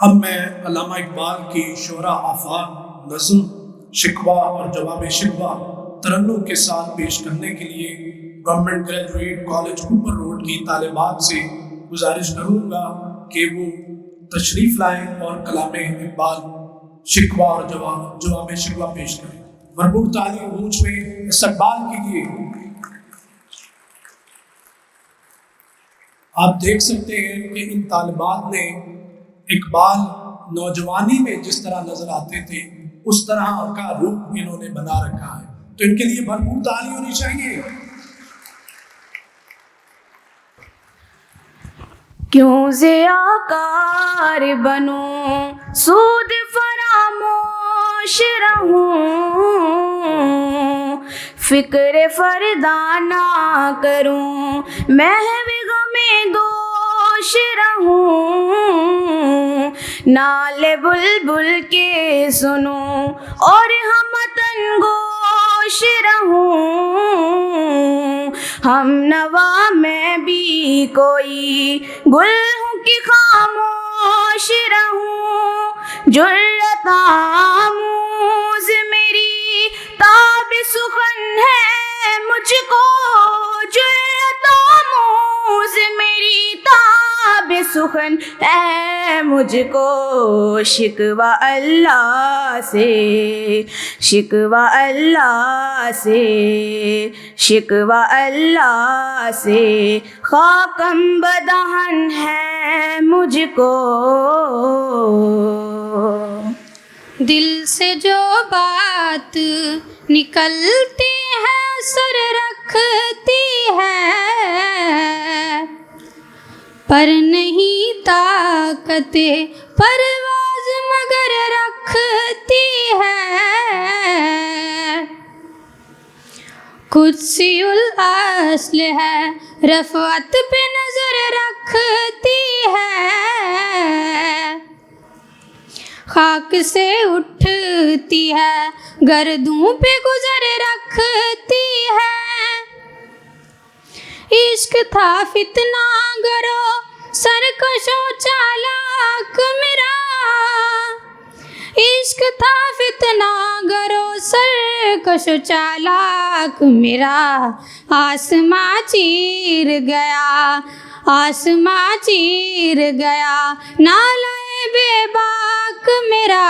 अब मैं अल्लामा इकबाल की शोरा आफाक नज़्म शिकवा और जवाब शिकवा तरन्नुम के साथ पेश करने के लिए गवर्नमेंट ग्रेजुएट कॉलेज ऊपर रोड की तालिबात से गुजारिश करूँगा कि वो तशरीफ़ लाएँ और कलाम इकबाल शिकवा और जवाब शिकवा पेश करें। भरपूर ताली ऊंच में इस्तकबाल कीजिए। आप देख सकते हैं कि इन तालिबात ने इकबाल नौजवानी में जिस तरह नजर आते थे उस तरह का रूप इन्होंने बना रखा है, तो इनके लिए भरपूर ताली होनी चाहिए। क्यों ज़ियाकार बनूं, सूद फरामोश रहूं, फिक्र फरदाना करूं, महव गमे दोष रहूं, नाले बुलबुल के सुनूं और हमतन गोश रहूं, हम नवा में भी कोई गुल हूँ कि खामोश रहूं, जुर्रत आमूज मेरी ताब सुखन है मुझको, जुर्रत आमूज मेरी ताब सुखन है मुझको, शिकवा अल्लाह से, शिकवा अल्लाह से, शिकवा अल्लाह से, खाकम बदहन है मुझको। दिल से जो बात निकलती है असर रखती है, पर नहीं ताकते परवाज़ मगर रखती है, कुदसियुल अस्ल है रफ़अत पे नजर रखती है, खाक से उठती है गर्दों पे गुजर रखती है, इश्क था फितना गरो सरकशो चालाक मेरा, इश्क था फितना गरो सरकशो चालाक मेरा, आसमां चीर गया, आसमां चीर गया, नालाए बेबाक मेरा।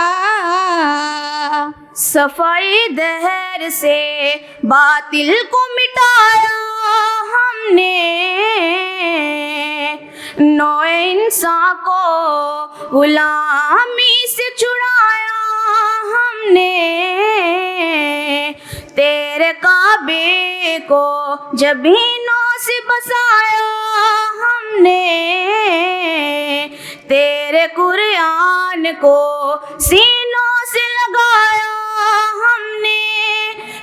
सफाई दहर से बातिल को मिटाया हमने, नौ इंसान को गुलामी से छुड़ाया हमने, तेरे काबे को जबीनों से बसाया हमने, तेरे कुरान को सीनों से लगाया हमने,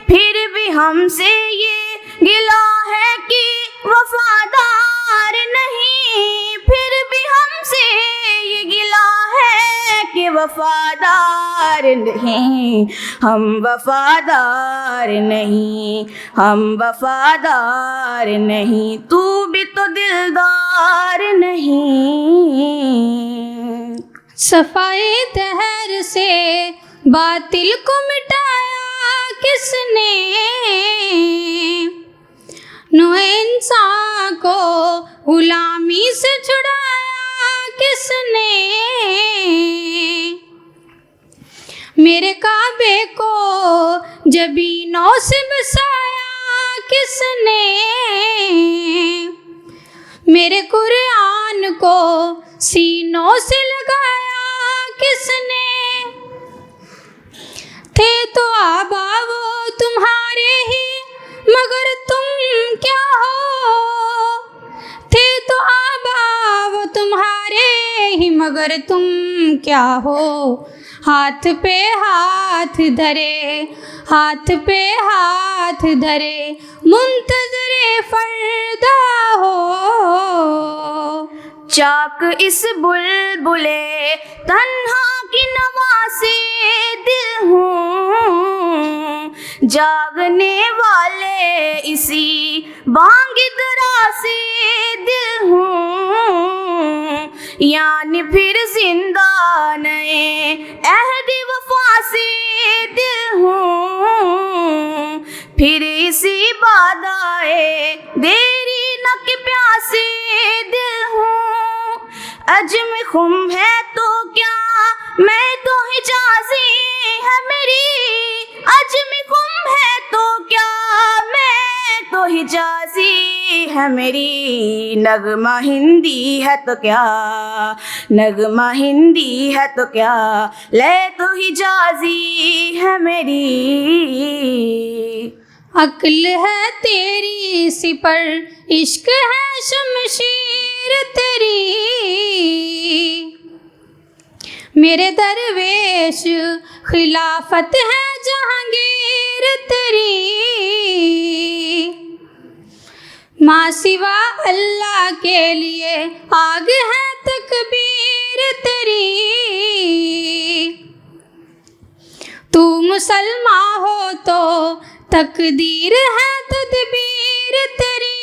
फिर भी हमसे ये गिला है कि वफादार नहीं, फिर भी हमसे ये गिला है कि वफादार नहीं, हम वफादार नहीं, हम वफादार नहीं, तू भी तो दिलदार नहीं। सफाई दहर से बातिल को मिटाया किसने, नौ इंसान को गुलामी से छुड़ाया किसने, मेरे काबे को जबीनों से बसाया किसने, मेरे कुरान को सीनों से लगाया किसने, थे तो आबा वो तुम्हारे ही मगर तुम क्या हो, थे तो आबा वो तुम्हारे ही मगर तुम क्या हो, हाथ पे हाथ धरे, हाथ पे हाथ धरे, मुंतज़िरे फरदा हो, चाक इस बुलबुले तन्हा की नवा से दिल हूँ, जागने वाले इसी बांग दरा से दिल हूँ, यानी फिर जिंदा नए अहद वफा से दिल हूँ, फिर इसी बादाए देरी न के प्यासे दिल हूँ। अजम खुम है तो क्या मैं तो हिजाजी है मेरी, अजम खुम है तो क्या मैं तो हिजाजी है मेरी। नगमा हिंदी है तो क्या, नगमा हिंदी है तो क्या, ले तो हिजाजी है मेरी। अक्ल है तेरी सिपर, इश्क है शमशीर तेरी, मेरे दरवेश खिलाफत है जहांगीर तेरी। माँ सिवा अल्लाह के लिए आग है तकबीर तेरी। तू मुसलमान हो तो तकदीर है तदबीर तेरी।